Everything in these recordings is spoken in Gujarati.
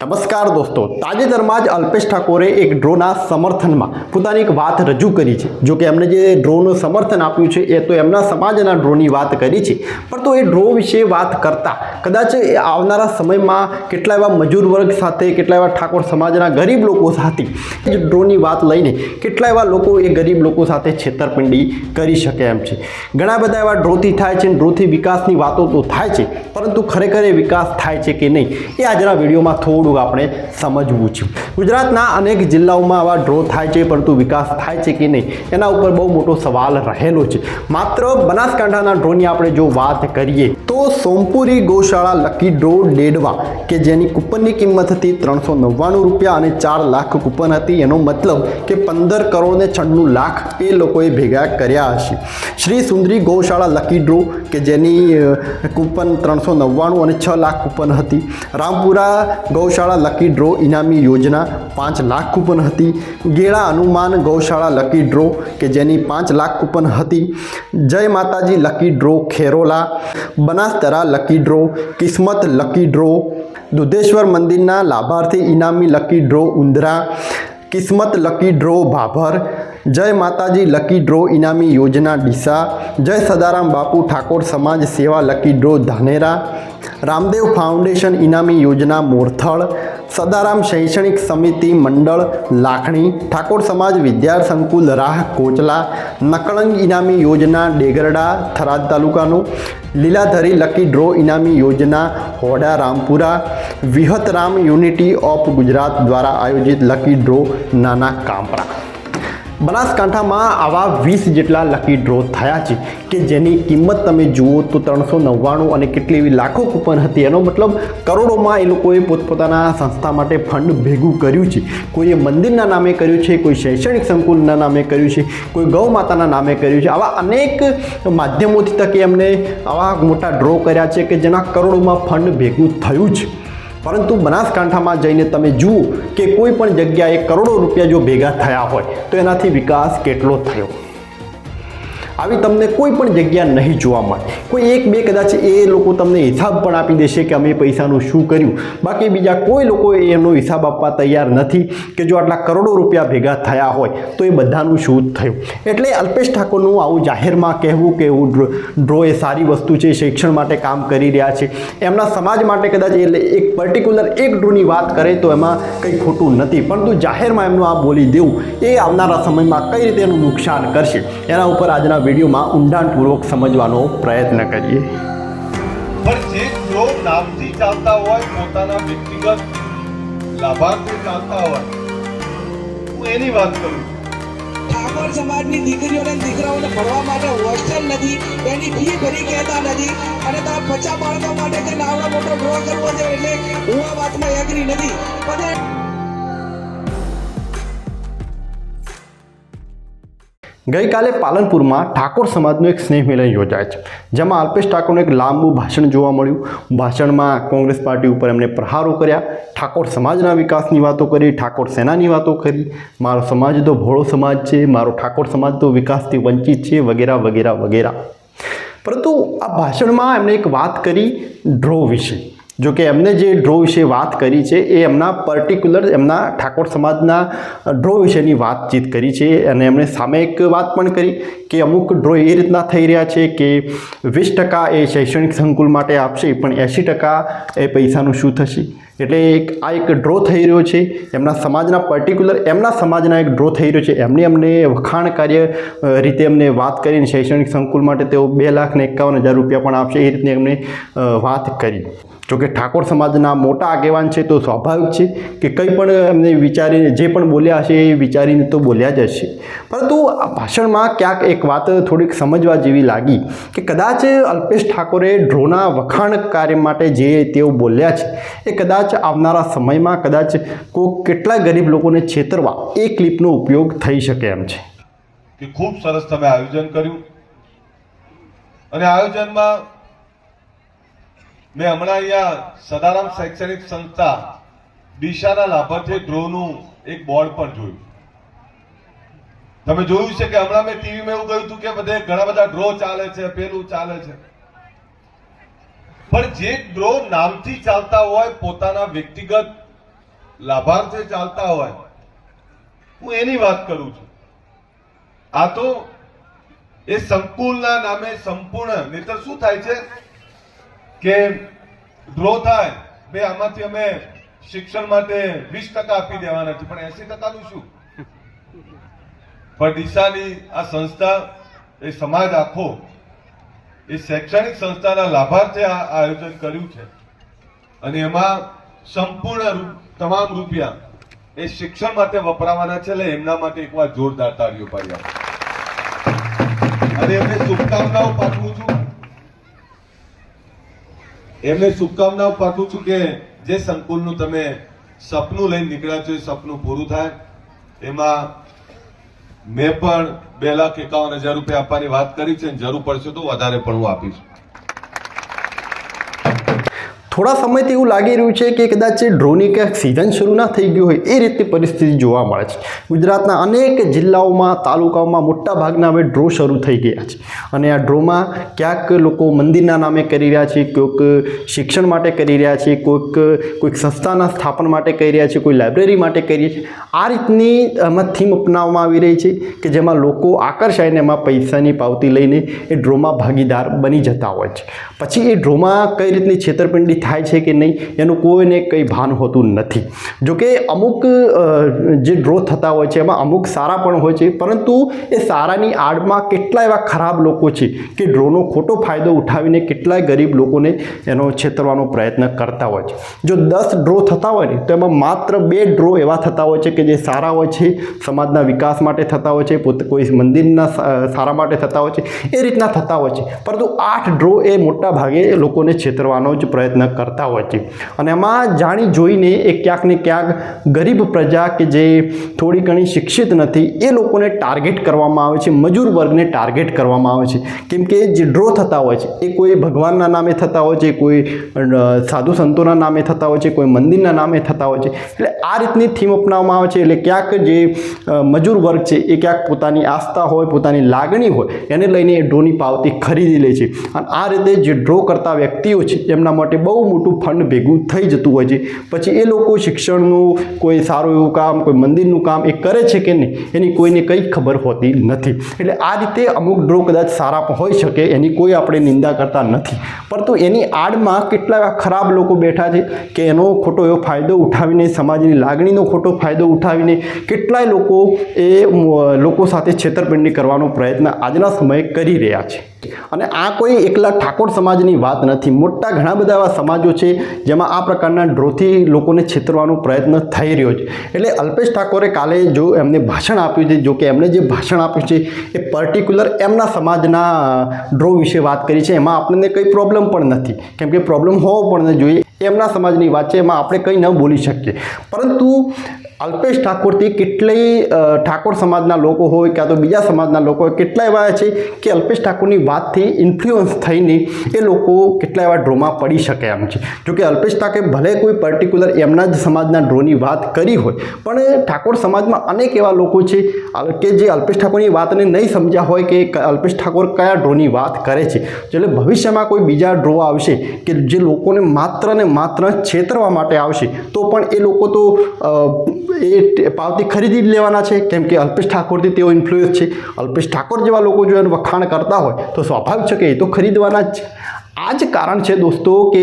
નમસ્કાર દોસ્તો, તાજેતરમાં જ અલ્પેશ ઠાકોરે એક ડ્રોના સમર્થનમાં પોતાની એક વાત રજૂ કરી છે। જો કે એમણે જે ડ્રોનું સમર્થન આપ્યું છે એ તો એમના સમાજના ડ્રોની વાત કરી છે, પરંતુ એ ડ્રો વિશે વાત કરતા કદાચ આવનારા સમયમાં કેટલા એવા મજૂર વર્ગ સાથે, કેટલા એવા ઠાકોર સમાજના ગરીબ લોકો સાથે જ ડ્રોની વાત લઈને કેટલા એવા લોકો એ ગરીબ લોકો સાથે છેતરપિંડી કરી શકે એમ છે। ઘણા બધા એવા ડ્રોથી થાય છે, ડ્રોથી વિકાસની વાતો તો થાય છે, પરંતુ ખરેખર એ વિકાસ થાય છે કે નહીં એ આજના વિડીયોમાં થોડું આપણે સમજવું છે। ગુજરાતના અનેક જિલ્લાઓમાં આવા ડ્રો થાય છે, પરંતુ વિકાસ થાય છે કે નહીં એના ઉપર બહુ મોટો સવાલ રહેલો છે। માત્ર બનાસકાંઠાના ડ્રોની આપણે જો વાત કરીએ તો સોમપુરી ગૌશાળા લકી ડ્રો ડેડવા કે જેની કૂપનની કિંમત હતી 399 રૂપિયા અને 4 લાખ કૂપન હતી। એનો મતલબ કે 15 કરોડ ને 96 લાખ એ લોકોએ ભેગા કર્યા હશે। શ્રી સુંદરી ગૌશાળા લકી ડ્રો કે જેની કૂપન 399 અને 6 લાખ કૂપન હતી। રામપુરા ગૌશાળા લકી ડ્રો ઇનામી યોજના 5 લાખ કૂપન હતી। ગેળા હનુમાન ગૌશાળા લકી ડ્રો કે જેની 5 લાખ કૂપન હતી। જય Mataji lucky draw Kherola, Banasdara lucky draw, કિસ્મત લકી ડ્રો, દુધેશ્વર મંદિરના લાભાર્થી ઇનામી લકી ડ્રો ઉંદરા, કિસ્મત લકી ડ્રો ભાભર, જય માતાજી લકી ડ્રો ઇનામી યોજના ડીસા, જય સદારામ બાપુ ઠાકોર સમાજ સેવા lucky draw Dhanera, Ramdev foundation ઇનામી યોજના મોરથળ, સદારામ શૈક્ષણિક સમિતિ મંડળ લાખણી, ઠાકોર સમાજ વિદ્યા સંકુલ રાહ કોચલા, નકળંગ ઇનામી યોજના ડેગરડા થરાદ તાલુકાનું, લીલાધરી લકી ડ્રો ઇનામી યોજના હોડા રામપુરા, વિહતરામ યુનિટી ઓફ ગુજરાત દ્વારા આયોજિત લકી ડ્રો નાના કાંપરા। બનાસકાંઠામાં આવા 20 જેટલા લકી ડ્રો થયા છે કે જેની કિંમત તમે જુઓ તો 399 અને કેટલી એવી લાખો કૂપન હતી। એનો મતલબ કરોડોમાં એ લોકોએ પોતપોતાના સંસ્થા માટે ફંડ ભેગું કર્યું છે। કોઈએ મંદિરના નામે કર્યું છે, કોઈ શૈક્ષણિક સંકુલના નામે કર્યું છે, કોઈ ગૌ માતાના નામે કર્યું છે। આવા અનેક માધ્યમોથી તકે એમને આવા મોટા ડ્રો કર્યા છે કે જેના કરોડોમાં ફંડ ભેગું થયું છે, પરંતુ બનાસકાંઠામાં જઈને તમે જુઓ કે કોઈ પણ જગ્યાએ કરોડો રૂપિયા જો ભેગા થયા હોય તો એનાથી વિકાસ કેટલો થયો આવી તમને કોઈ પણ જગ્યા નહીં જોવા મળે। કોઈ એક બે કદાચ એ લોકો તમને હિસાબ પણ આપી દેશે કે અમે પૈસાનું શું કર્યું, બાકી બીજા કોઈ લોકો એનો હિસાબ આપવા તૈયાર નથી કે જો આટલા કરોડો રૂપિયા ભેગા થયા હોય તો એ બધાનું શું થયું। એટલે અલ્પેશ ઠાકોરનું આવું જાહેરમાં કહેવું કે ડ્રો એ સારી વસ્તુ છે, શિક્ષણ માટે કામ કરી રહ્યા છે, એમના સમાજ માટે કદાચ એક પર્ટિક્યુલર એક ડ્રોની વાત કરે તો એમાં કંઈ ખોટું નથી, પરંતુ જાહેરમાં એમનું આ બોલી દેવું એ આવનારા સમયમાં કઈ રીતે એનું નુકસાન કરશે એના ઉપર આજના વિડીયોમાં ઊંડાણપૂર્વક સમજવાનો પ્રયત્ન કરીએ। પણ જે ડ્રો નામથી ચાલતા હોય, પોતાના વ્યક્તિગત લાભાર્થી ચાલતા હોય, હું એની વાત કરું છું। ઠાકોર સમાજની દીકરીઓને દીકરાઓને ભણવા માટે હોસ્ટેલ નથી, એની ફી ભરી કહેતા નથી, અને તમે 50 બાળકો માટે જે નાવડો મોટો ડ્રો કરવો છે એટલે હું આ વાતમાં એગ્રી નથી। પણ ગઈકાલે પાલનપુરમાં ઠાકોર સમાજનું એક સ્નેહ મિલન યોજાય છે, જેમાં અલ્પેશ ઠાકોરનું એક લાંબુ ભાષણ જોવા મળ્યું। ભાષણમાં કોંગ્રેસ પાર્ટી ઉપર એમણે પ્રહારો કર્યા, ઠાકોર સમાજના વિકાસની વાતો કરી, ઠાકોર સેનાની વાતો કરી, મારો સમાજ તો ભોળો સમાજ છે, મારો ઠાકોર સમાજ તો વિકાસથી વંચિત છે, વગેરે વગેરે વગેરે। પરંતુ આ ભાષણમાં એમણે એક વાત કરી ડ્રો વિશે। જો કે એમને જે ડ્રો વિશે વાત કરી છે એ એમના પર્ટિક્યુલર એમના ઠાકોર સમાજના ડ્રો વિશેની વાતચીત કરી છે, અને એમણે સામે એક વાત પણ કરી કે અમુક ડ્રો એ રીતના થઈ રહ્યા છે કે 20% એ શૈક્ષણિક સંકુલ માટે આપશે, પણ 80% એ પૈસાનું શું થશે। એટલે આ એક ડ્રો થઈ રહ્યો છે એમના સમાજના પર્ટિક્યુલર એમના સમાજના એક ડ્રો થઈ રહ્યો છે। એમને વખાણ કાર્ય રીતે એમને વાત કરીને શૈક્ષણિક સંકુલ માટે તેઓ 2,51,000 રૂપિયા પણ આપશે એ રીતની એમને વાત કરી। જોકે ઠાકોર સમાજના મોટા આગેવાન છે તો સ્વાભાવિક છે કે કંઈ પણ એમને વિચારીને જે પણ બોલ્યા હશે એ વિચારીને તો બોલ્યા જ હશે, પરંતુ આ ભાષણમાં ક્યાંક એક વાત થોડીક સમજવા જેવી લાગી કે કદાચ અલ્પેશ ઠાકોરે ડ્રોના વખાણ કાર્ય માટે જે તેઓ બોલ્યા છે એ કદાચ આવનારા સમયમાં કદાચ કોઈ કેટલા ગરીબ લોકોને છેતરવા એ ક્લિપનો ઉપયોગ થઈ શકે એમ છે। કે ખૂબ સરસ તમે આયોજન કર્યું, અને આયોજનમાં મેં હમણાં અહીંયા સદારામ શૈક્ષણિક સંસ્થા ડીસાના લાભાર્થી ડ્રોનું એક બોર્ડ પણ જોયું। તમે જોયું છે કે હમણાં મેં ટીવીમાં એવું કહ્યું હતું કે બધે ઘણા બધા ડ્રો ચાલે છે, પેલું ચાલે છે, પણ જે ડ્રો નામથી ચાલતા હોય, પોતાના વ્યક્તિગત લાભાર્થે ચાલતા હોય, હું એની વાત કરું છું. આ તો એ સંકુલના નામે સંપૂર્ણ, નહીતર શું થાય છે કે ડ્રો થાય, બે આમાંથી અમે શિક્ષણ માટે 20% આપી દેવાના છે, પણ 80%નું શું? પણ દિશાની આ સંસ્થા, એ સમાજ આખો, એ શૈક્ષણિક સંસ્થાના લાભાર્થે આ આયોજન કર્યું છે અને એમાં સંપૂર્ણ તમામ રૂપિયા એ શિક્ષણ માટે વપરાવાના છે. એટલે એમના માટે એકવાર જોરદાર તાળીઓ પાડી આપો અને એમને શુભકામનાઓ પાઠવું છું. એમને શુભકામનાઓ પાઠવું છું કે જે સંકુલનું તમે સપનું લઈને નીકળ્યા છો એ સપનું પૂરું થાય. એમાં મેં પણ 2,51,000 રૂપિયા આપવાની વાત કરી છે, જરૂર પડશે તો વધારે પણ હું આપીશ. થોડા સમયથી એવું લાગી રહ્યું છે કે કદાચ ડ્રોની ક્યાંક સિઝન શરૂ ના થઈ ગયું હોય એ રીતની પરિસ્થિતિ જોવા મળે છે. ગુજરાતના અનેક જિલ્લાઓમાં, તાલુકાઓમાં મોટા ભાગના હવે ડ્રો શરૂ થઈ ગયા છે અને આ ડ્રોમાં ક્યાંક લોકો મંદિરના નામે કરી રહ્યા છે, કોઈક શિક્ષણ માટે કરી રહ્યા છે, કોઈક સંસ્થાના સ્થાપન માટે કરી રહ્યા છે, કોઈ લાઇબ્રેરી માટે કરી રહ્યા છે. આ રીતની આમાં થીમ અપનાવવામાં આવી રહી છે કે જેમાં લોકો આકર્ષાઈને એમાં પૈસાની પાવતી લઈને એ ડ્રોમાં ભાગીદાર બની જતા હોય છે. પછી એ ડ્રોમાં કઈ રીતની છેતરપિંડી થાય છે કે નહીં એનું કોઈને કંઈ ભાન હોતું નથી. જોકે અમુક જે ડ્રો થતા હોય છે એમાં અમુક સારા પણ હોય છે, પરંતુ એ સારાની આડમાં કેટલા એવા ખરાબ લોકો છે કે ડ્રોનો ખોટો ફાયદો ઉઠાવીને કેટલાય ગરીબ લોકોને એનો છેતરવાનો પ્રયત્ન કરતા હોય છે. જો 10 ડ્રો થતા હોય ને તો એમાં માત્ર 2 ડ્રો એવા થતા હોય છે કે જે સારા હોય છે, સમાજના વિકાસ માટે થતા હોય છે, કોઈ મંદિરના સારા માટે થતા હોય છે, એ રીતના થતા હોય છે. પરંતુ 8 ડ્રો એ મોટા ભાગે લોકોને છેતરવાનો જ પ્રયત્ન કરતા હોય છે અને એમાં જાણી જોઈને એ ક્યાંક ને ક્યાંક ગરીબ પ્રજા કે જે થોડી ઘણી શિક્ષિત નથી એ લોકોને ટાર્ગેટ કરવામાં આવે છે, મજૂર વર્ગને ટાર્ગેટ કરવામાં આવે છે. કેમ કે જે ડ્રો થતા હોય છે એ કોઈ ભગવાનના નામે થતા હોય છે, કોઈ સાધુ સંતોના નામે થતા હોય છે, કોઈ મંદિરના નામે થતા હોય છે. એટલે આ રીતની થીમ અપનાવવામાં આવે છે. એટલે ક્યાંક જે મજૂર વર્ગ છે એ ક્યાંક પોતાની આસ્થા હોય, પોતાની લાગણી હોય એને લઈને એ ડ્રોની પાવતી ખરીદી લે છે અને આ રીતે જે ડ્રો કરતા વ્યક્તિઓ છે એમના માટે બહુ મોટું ફંડ ભેગું થઈ જતું હોય છે. પછી એ લોકો શિક્ષણનું કોઈ સારું એવું કામ, કોઈ મંદિરનું કામ એ કરે છે કે નહીં એની કોઈને કંઈ ખબર હોતી નથી. એટલે આ રીતે અમુક ડ્રો કદાચ સારા પણ હોઈ શકે, એની કોઈ આપણે નિંદા કરતા નથી, પરંતુ એની આડમાં કેટલા એવા ખરાબ લોકો બેઠા છે કે એનો ખોટો એવો ફાયદો ઉઠાવીને, સમાજની લાગણીનો ખોટો ફાયદો ઉઠાવીને કેટલાય લોકો એ લોકો સાથે છેતરપિંડી કરવાનો પ્રયત્ન આજના સમયે કરી રહ્યા છે. અને આ કોઈ એકલા ઠાકોર સમાજની વાત નથી, મોટા ઘણા બધા એવા સમાજો છે જેમાં આ પ્રકારના ડ્રોથી લોકોને છેતરવાનો પ્રયત્ન થઈ રહ્યો છે. એટલે અલ્પેશ ઠાકોરે કાલે જો એમને ભાષણ આપ્યું છે, જો કે એમને જે ભાષણ આપ્યું છે એ પર્ટિક્યુલર એમના સમાજના ડ્રો વિશે વાત કરી છે, એમાં આપણને કંઈ પ્રોબ્લેમ પણ નથી, કેમ કે પ્રોબ્લેમ હોવો પણ ન જોઈએ. એમના સમાજની વાત છે, એમાં આપણે કંઈ ન બોલી શકીએ. પરંતુ અલ્પેશ ઠાકોરથી કેટલાય ઠાકોર સમાજના લોકો હોય કાં તો બીજા સમાજના લોકો હોય, કેટલા એવા છે કે અલ્પેશ ઠાકોરની વાતથી ઇન્ફ્લુઅન્સ થઈને એ લોકો કેટલા એવા ડ્રોમાં પડી શકે એમ છે. જોકે અલ્પેશ ઠાકોરે ભલે કોઈ પર્ટિક્યુલર એમના જ સમાજના ડ્રોની વાત કરી હોય, પણ ઠાકોર સમાજમાં અનેક એવા લોકો છે કે જે અલ્પેશ ઠાકોરની વાતને નહીં સમજ્યા હોય કે અલ્પેશ ઠાકોર કયા ડ્રોની વાત કરે છે. એટલે ભવિષ્યમાં કોઈ બીજા ડ્રો આવશે કે જે લોકોને માત્ર ને માત્ર છેતરવા માટે આવશે, તો પણ એ લોકો તો એ પાવતી ખરીદી જ લેવાના છે, કેમ કે અલ્પેશ ઠાકોરથી તેઓ ઇન્ફ્લુઅન્સ છે. અલ્પેશ ઠાકોર જેવા લોકો જો એનું વખાણ કરતા હોય તો સ્વાભાવિક છે કે એ તો ખરીદવાના જ છે. આ જ કારણ છે દોસ્તો કે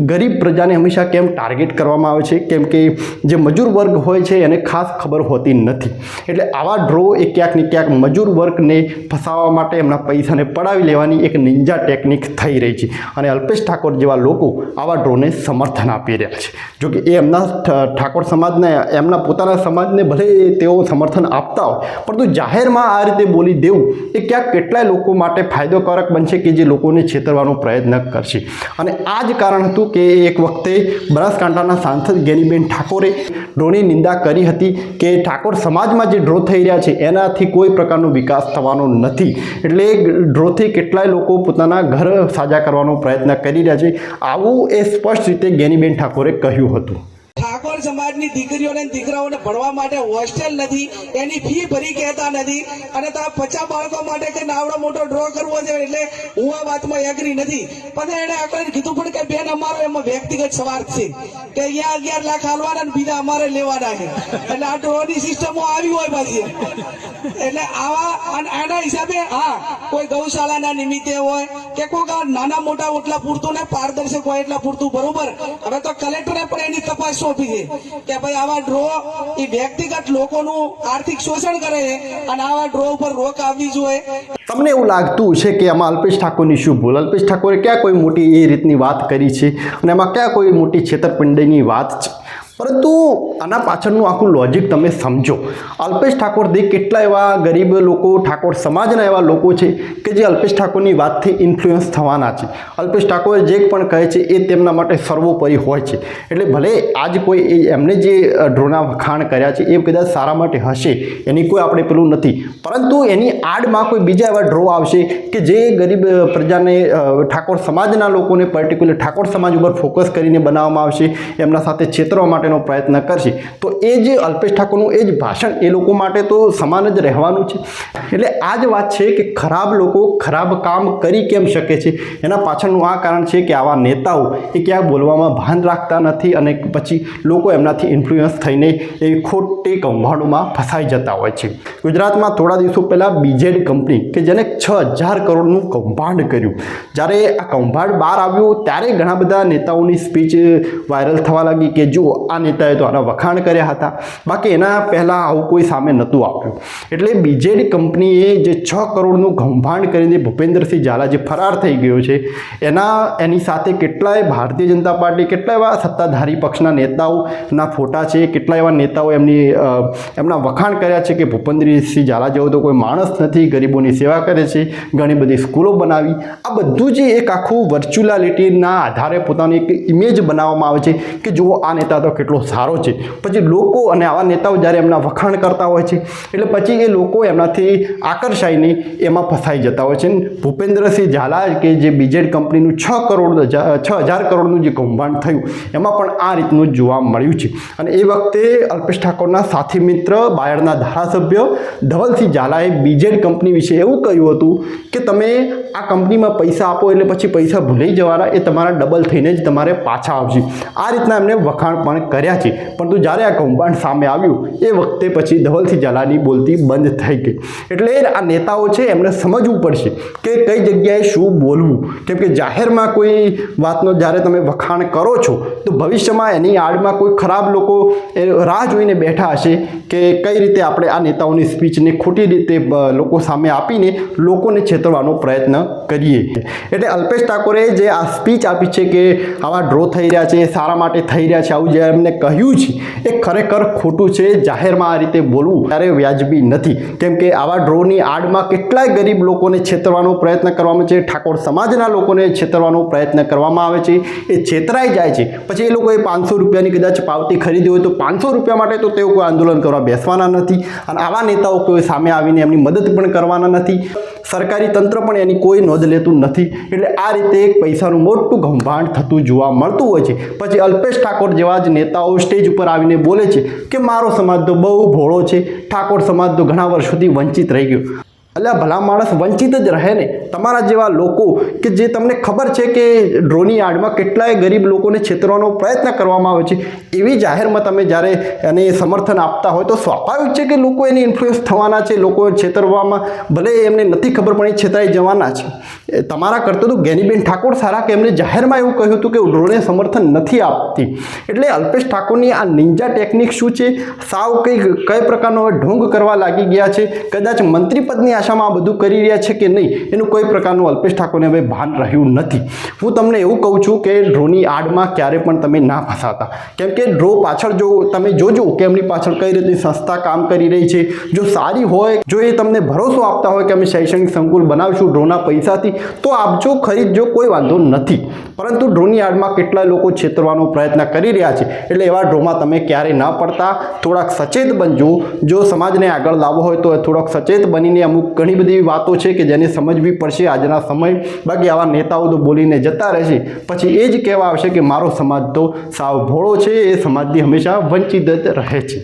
ગરીબ પ્રજાને હંમેશા કેમ ટાર્ગેટ કરવામાં આવે છે, કેમ કે જે મજૂર વર્ગ હોય છે એને ખાસ ખબર હોતી નથી. એટલે આવા ડ્રો એ ક્યાંક ને ક્યાંક મજૂર વર્ગને ફસાવવા માટે એમના પૈસાને પડાવી લેવાની એક નિંજા ટેકનિક થઈ રહી છે અને અલ્પેશ ઠાકોર જેવા લોકો આવા ડ્રોને સમર્થન આપી રહ્યા છે. જોકે એ એમના ઠાકોર સમાજને, એમના પોતાના સમાજને ભલે તેઓ સમર્થન આપતા હોય, પરંતુ જાહેરમાં આ રીતે બોલી દેવું એ ક્યાંક કેટલાય લોકો માટે ફાયદોકારક બનશે કે જે લોકોને છેતરવાનો પ્રયત્ન કરશે. અને આ જ કારણ હતું કે એક વખતે બનાસકાંઠાના સાંસદ ગેનીબેન ઠાકોરે ડ્રોની નિંદા કરી હતી કે ઠાકોર સમાજમાં જે ડ્રો થઈ રહ્યા છે એનાથી કોઈ પ્રકારનો વિકાસ થવાનો નથી. એટલે ડ્રોથી કેટલાય લોકો પોતાના ઘર સાજા કરવાનો પ્રયત્ન કરી રહ્યા છે. આવું એ સ્પષ્ટ રીતે ગેનીબેન ઠાકોરે કહ્યું હતું. ઠાકોર સમાજની દીકરીઓને અને દીકરાઓને ભણવા માટે હોસ્ટેલ નથી, એની ફી ભરી કહેતા નથી, અને તો 50 બાળકો માટે કે નાવડો મોટો ડ્રો કરવો છે, એટલે હું આ વાતમાં એગ્રી નથી. પણ એને આપણે કીધું પણ કે બેન અમારો એમાં વ્યક્તિગત સ્વાર્થ છે કે અહીંયા 11 લાખ હાલવાના ને બીજા અમારે લેવાના છે, એટલે આ ડ્રોની સિસ્ટમો આવી હોય પાછી. એટલે આવા આના હિસાબે હા કોઈ ગૌશાળાના નિમિત્તે હોય કે કોઈ નાના મોટા ઓટલા પૂરતું ને પારદર્શક હોય એટલા પૂરતું બરોબર. હવે તો કલેક્ટરે પણ એની તપાસ સોંપી છે કે ભાઈ આવા ડ્રો એ વ્યક્તિગત લોકોનું આર્થિક શોષણ કરે છે અને આવા ડ્રો ઉપર રોક આવવી જોઈએ. તમને એવું લાગતું છે કે આમાં અલ્પેશ ઠાકોરની શું ભૂલ? અલ્પેશ ઠાકોરે ક્યાં કોઈ મોટી એ રીતની વાત કરી છે અને એમાં ક્યાં કોઈ મોટી છેતરપિંડીની વાત છે? પરંતુ આના પાછળનું આખું લોજિક તમે સમજો. અલ્પેશ ઠાકોર દેખ કેટલા એવા ગરીબ લોકો, ઠાકોર સમાજના એવા લોકો છે કે જે અલ્પેશ ઠાકોરની વાતથી ઇન્ફ્લુઅન્સ થવાના છે. અલ્પેશ ઠાકોર જે પણ કહે છે એ તેમના માટે સર્વોપરી હોય છે. એટલે ભલે આજ કોઈ એમને જે ડ્રોના વખાણ કર્યા છે એ કદાચ સારા માટે હશે, એની કોઈ આપણે પેલું નથી, પરંતુ એની આડમાં કોઈ બીજા એવા ડ્રો આવશે કે જે ગરીબ પ્રજાને, ઠાકોર સમાજના લોકોને, પર્ટિક્યુલર ઠાકોર સમાજ ઉપર ફોકસ કરીને બનાવવામાં આવશે, એમના સાથે છેતરવા માટે પ્રયત્ન કરશે. તો એ જે અલ્પેશ ઠાકોરનું એ જ ભાષણ એ લોકો માટે તો સમાન જ રહેવાનું છે. એટલે આ જ વાત છે કે ખરાબ લોકો ખરાબ કામ કરી કેમ શકે છે, એના પાછળનું આ કારણ છે કે આવા નેતાઓ એ ક્યાં બોલવામાં ભાન રાખતા નથી અને પછી લોકો એમનાથી ઇન્ફ્લુઅન્સ થઈને એ ખોટી કૌભાંડોમાં ફસાઈ જતા હોય છે. ગુજરાતમાં થોડા દિવસો પહેલાં બીજેડ કંપની કે જેને 6000 કરોડનું કૌભાંડ કર્યું, જ્યારે આ કૌભાંડ બહાર આવ્યું ત્યારે ઘણા બધા નેતાઓની સ્પીચ વાયરલ થવા લાગી કે જો આ નેતાએ તો આના વખાણ કર્યા હતા, બાકી એના પહેલાં આવું કોઈ સામે નહોતું આવ્યું. એટલે બીજેડ કંપનીએ જે 6 કરોડનું કૌભાંડ કરીને ભૂપેન્દ્રસિંહ ઝાલા જે ફરાર થઈ ગયો છે, એની સાથે કેટલાય ભારતીય જનતા પાર્ટી, કેટલા એવા સત્તાધારી પક્ષના નેતાઓના ફોટા છે, કેટલા એવા નેતાઓ એમના વખાણ કર્યા છે કે ભૂપેન્દ્રસિંહ ઝાલા જેવો તો કોઈ માણસ નથી, ગરીબોની સેવા કરે છે, ઘણી બધી સ્કૂલો બનાવી. આ બધું જે એક આખું વર્ચ્યુલાલિટીના આધારે પોતાની એક ઇમેજ બનાવવામાં આવે છે કે જુઓ આ નેતા તો કેટલો સારો છે. પછી લોકો અને આવા નેતાઓ જ્યારે એમના વખાણ કરતા હોય છે એટલે પછી એ લોકો એમનાથી આકર્ષાઈને એમાં ફસાઈ જતા હોય છે. ભૂપેન્દ્રસિંહ ઝાલા કે જે બીજેડ કંપનીનું 6000 કરોડનું જે કૌભાંડ થયું એમાં પણ આ રીતનું જોવા મળ્યું છે. અને એ વખતે અલ્પેશ ઠાકોરના સાથી મિત્ર, બાયડના ધારાસભ્ય ધવલસિંહ ઝાલાએ બીજેડ કંપની વિશે એવું કહ્યું હતું કે તમે આ કંપનીમાં પૈસા આપો એટલે પછી પૈસા ભૂલાઈ જવાના, એ તમારા ડબલ થઈને જ તમારે પાછા આવશે. આ રીતના એમને વખાણ પણ કર્યા છે. પરંતુ જ્યારે આ કૌભાંડ સામે આવ્યું એ વખતે પછી ધવલસિંહ ઝાલાની બોલતી બંધ થઈ ગઈ. એટલે આ નેતાઓ છે એમને સમજવું પડશે કે કઈ જગ્યાએ શું બોલવું, કેમ કે જાહેરમાં કોઈ વાતનો જ્યારે તમે વખાણ કરો છો તો ભવિષ્યમાં એની આડમાં કોઈ ખરાબ લોકો રાહ જોઈને બેઠા હશે કે કઈ રીતે આપણે આ નેતાઓની સ્પીચને ખોટી રીતે લોકો સામે આપીને લોકોને છેતરવાનો પ્રયત્ન કરીએ. એટલે અલ્પેશ ઠાકોરે જે આ સ્પીચ આપી છે કે આવા ડ્રો થઈ રહ્યા છે, સારા માટે થઈ રહ્યા છે, આવું જે એમને કહ્યું છે એ ખરેખર ખોટું છે. જાહેરમાં આ રીતે બોલવું ત્યારે વ્યાજબી નથી, કેમ કે આવા ડ્રોની આડમાં કેટલાય ગરીબ લોકોને છેતરવાનો પ્રયત્ન કરવામાં છે, ઠાકોર સમાજના લોકોને છેતરવાનો પ્રયત્ન કરવામાં આવે છે. એ છેતરાઈ જાય છે, પછી એ લોકોએ 500 રૂપિયાની કદાચ પાવતી ખરીદી હોય તો 500 રૂપિયા માટે તો તેઓ કોઈ આંદોલન કરવા બેસવાના નથી, અને આવા નેતાઓ કોઈ સામે આવીને એમની મદદ પણ કરવાના નથી. સરકારી તંત્ર પણ એની કોઈ નોંધ લેતું નથી. એટલે આ રીતે એક પૈસાનું મોટું કૌભાંડ થતું જોવા મળતું હોય છે. પછી અલ્પેશ ઠાકોર જેવા જ નેતાઓ સ્ટેજ ઉપર આવીને બોલે છે કે મારો સમાજ તો બહુ ભોળો છે, ઠાકોર સમાજ તો ઘણા વર્ષોથી વંચિત રહી ગયો. એટલે ભલા માણસ વંચિત જ રહે ને. તમારા જેવા લોકો કે જે તમને ખબર છે કે ડ્રોની આડમાં કેટલાય ગરીબ લોકોને છેતરવાનો પ્રયત્ન કરવામાં આવે છે, એવી જાહેરમાં તમે જ્યારે એને સમર્થન આપતા હોય તો સ્વાભાવિક છે કે લોકો એની ઇન્ફ્લુઅન્સ થવાના છે, લોકો છેતરવામાં ભલે એમને નથી ખબર પણ એ છેતરાઈ જવાના છે. તમારા કરતાં તો જ્ઞાનીબેન ઠાકોર સારા કે એમને જાહેરમાં એવું કહ્યું હતું કે ડ્રોને સમર્થન નથી આપતી. એટલે અલ્પેશ ઠાકોરની આ નિંજા ટેકનિક શું છે, સાવ કઈ પ્રકારનો ઢોંગ કરવા લાગી ગયા છે, કદાચ મંત્રી પદની આશામાં આ બધું કરી રહ્યા છે કે નહીં એનું કોઈ પ્રકારનું અલ્પેશ ઠાકોરને હવે ભાન રહ્યું નથી. હું તમને એવું કહું છું કે ડ્રોની આડમાં ક્યારે પણ તમે ના ફસાતા, કેમ કે ડ્રો પાછળ જો તમે જોજો કે એમની પાછળ કઈ રીતની સંસ્થા કામ કરી રહી છે. જો સારી હોય, જો એ તમને ભરોસો આપતા હોય કે અમે શૈક્ષણિક સંકુલ બનાવીશું ડ્રોના પૈસાથી, તો આપજો, ખરીદજો, કોઈ વાંધો નથી. પરંતુ ડ્રોની આડમાં કેટલા લોકો છેતરવાનો પ્રયત્ન કરી રહ્યા છે, એટલે એવા ડ્રોમાં તમે ક્યારે ન પડતા. થોડાક સચેત બનજો. જો સમાજને આગળ લાવવો હોય તો થોડાક સચેત બનીને અમુક ઘણી બધી વાતો છે કે જેને સમજવી પડશે આજના સમય. બાકી આવા નેતાઓ તો બોલીને જતા રહેશે, પછી એ જ કહેવા આવશે કે મારો સમાજ તો સાવ ભોળો છે, એ સમાજથી હંમેશા વંચિત જ રહે છે.